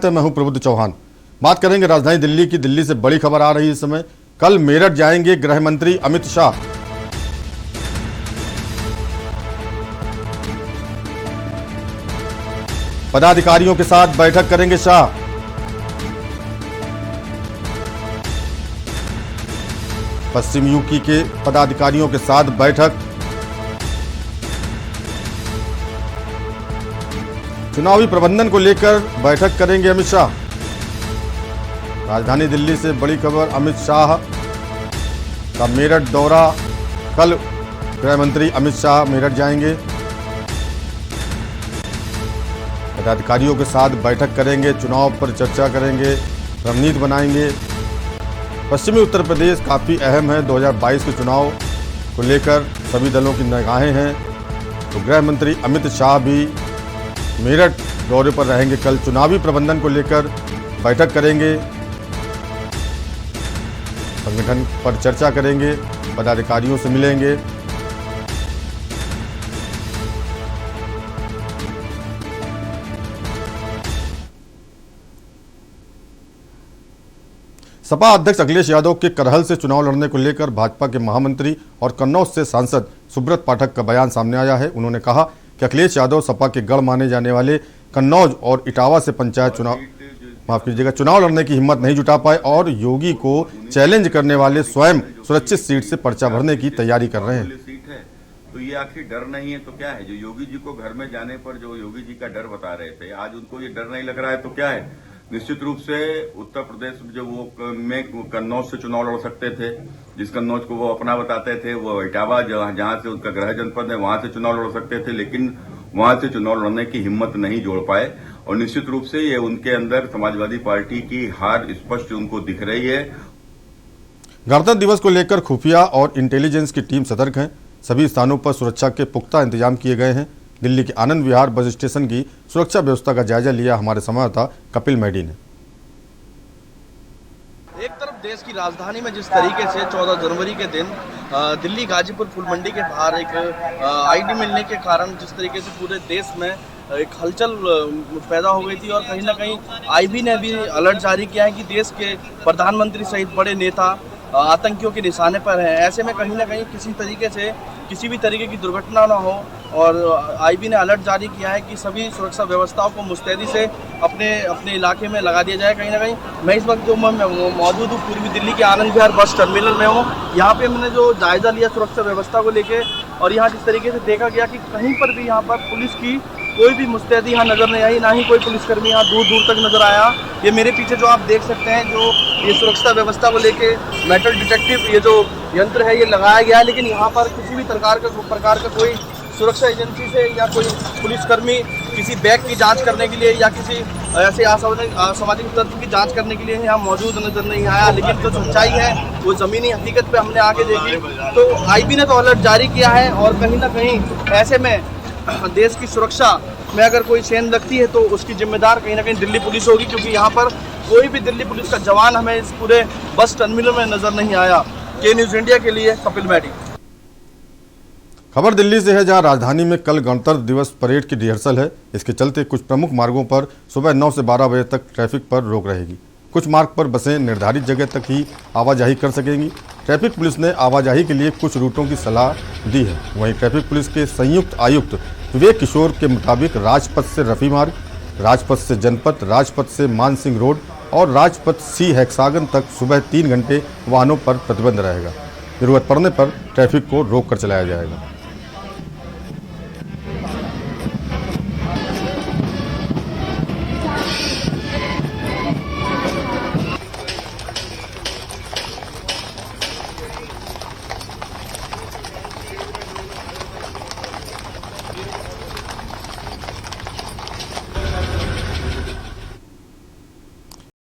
मैं हूं प्रबुद्ध चौहान। बात करेंगे राजधानी दिल्ली की। दिल्ली से बड़ी खबर आ रही है इस समय। कल मेरठ जाएंगे गृह मंत्री अमित शाह। पदाधिकारियों के साथ बैठक करेंगे शाह। पश्चिम यूपी के पदाधिकारियों के साथ बैठक। चुनावी प्रबंधन को लेकर बैठक करेंगे अमित शाह। राजधानी दिल्ली से बड़ी खबर, अमित शाह का मेरठ दौरा। कल गृह मंत्री अमित शाह मेरठ जाएंगे, पदाधिकारियों के साथ बैठक करेंगे, चुनाव पर चर्चा करेंगे, रणनीति बनाएंगे। पश्चिमी उत्तर प्रदेश काफ़ी अहम है। 2022 के चुनाव को लेकर सभी दलों की निगाहें हैं, तो गृह मंत्री अमित शाह भी मेरठ दौरे पर रहेंगे। कल चुनावी प्रबंधन को लेकर बैठक करेंगे, संगठन पर चर्चा करेंगे, पदाधिकारियों से मिलेंगे। सपा अध्यक्ष अखिलेश यादव के करहल से चुनाव लड़ने को लेकर भाजपा के महामंत्री और कन्नौज से सांसद सुब्रत पाठक का बयान सामने आया है। उन्होंने कहा कि अखिलेश यादव सपा के गढ़ माने जाने वाले कन्नौज और इटावा से पंचायत चुनाव लड़ने की हिम्मत नहीं जुटा पाए और योगी को चैलेंज करने वाले स्वयं सुरक्षित सीट से पर्चा भरने की तैयारी कर रहे हैं। तो ये आखिर डर नहीं है तो क्या है? जो योगी जी को घर में जाने पर जो योगी जी का डर बता रहे थे, आज उनको ये डर नहीं लग रहा है तो क्या है? निश्चित रूप से उत्तर प्रदेश में जो वो में कन्नौज से चुनाव लड़ सकते थे, जिस कन्नौज को वो अपना बताते थे, वो इटावा जहां से उनका गृह जनपद है वहां से चुनाव लड़ सकते थे, लेकिन वहां से चुनाव लड़ने की हिम्मत नहीं जोड़ पाए। और निश्चित रूप से ये उनके अंदर समाजवादी पार्टी की हार स्पष्ट उनको दिख रही है। गणतंत्र दिवस को लेकर खुफिया और इंटेलिजेंस की टीम सतर्क है। सभी स्थानों पर सुरक्षा के पुख्ता इंतजाम किए गए हैं। दिल्ली के आनंद विहार बस स्टेशन की सुरक्षा व्यवस्था का जायजा लिया हमारे संवाददाता कपिल मैडी ने। एक तरफ देश की राजधानी में जिस तरीके से 14 जनवरी के दिन दिल्ली गाजीपुर फूल मंडी के बाहर एक आईडी मिलने के कारण जिस तरीके से पूरे देश में एक हलचल पैदा हो गई थी और कहीं ना कहीं आईबी ने भी अलर्ट जारी किया है कि देश के प्रधानमंत्री सहित बड़े नेता आतंकियों के निशाने पर हैं। ऐसे में कहीं ना कहीं किसी तरीके से किसी भी तरीके की दुर्घटना ना हो और आईबी ने अलर्ट जारी किया है कि सभी सुरक्षा व्यवस्थाओं को मुस्तैदी से अपने इलाके में लगा दिया जाए। कहीं ना कहीं मैं इस वक्त जो मैं मौजूद हूँ पूर्वी दिल्ली के आनंद विहार बस टर्मिनल में हूँ। यहाँ पे मैंने जो जायजा लिया सुरक्षा व्यवस्था को लेके और यहाँ जिस तरीके से देखा गया कि कहीं पर भी यहाँ पर पुलिस की कोई भी मुस्तैदी यहाँ नजर नहीं आई, ना ही कोई पुलिसकर्मी यहाँ दूर दूर तक नजर आया। ये मेरे पीछे जो आप देख सकते हैं, जो ये सुरक्षा व्यवस्था को लेके मेटल डिटेक्टिव ये जो यंत्र है ये लगाया गया है, लेकिन यहाँ पर किसी भी प्रकार का कोई सुरक्षा एजेंसी से या कोई पुलिसकर्मी किसी बैग की जांच करने के लिए या किसी ऐसे असामाजिक तत्व की जांच करने के लिए यहाँ मौजूद नजर नहीं आया। लेकिन जो सच्चाई है वो ज़मीनी हकीकत पे हमने आके देखी तो आईबी ने तो अलर्ट जारी किया है और कहीं ना कहीं ऐसे में देश की सुरक्षा में अगर कोई सेंध लगती है तो उसकी जिम्मेदार कहीं ना कहीं दिल्ली पुलिस होगी, क्योंकि यहाँ पर कोई भी दिल्ली पुलिस का जवान हमें इस पूरे बस टर्मिनल में नजर नहीं आया। के न्यूज़ इंडिया के लिए कपिल मैडी। खबर दिल्ली से है, जहां राजधानी में कल गणतंत्र दिवस परेड की रिहर्सल है। इसके चलते कुछ प्रमुख मार्गों पर सुबह 9 से 12 बजे तक ट्रैफिक पर रोक रहेगी। कुछ मार्ग पर बसें निर्धारित जगह तक ही आवाजाही कर सकेंगी। ट्रैफिक पुलिस ने आवाजाही के लिए कुछ रूटों की सलाह दी है। वहीं ट्रैफिक पुलिस के संयुक्त आयुक्त विवेक किशोर के मुताबिक राजपथ से रफी मार्ग, राजपथ से जनपथ, राजपथ से मान सिंह रोड और राजपथ सी हेक्सागन तक सुबह 3 घंटे वाहनों पर प्रतिबंध रहेगा। जरूरत पड़ने पर ट्रैफिक को रोक कर चलाया जाएगा।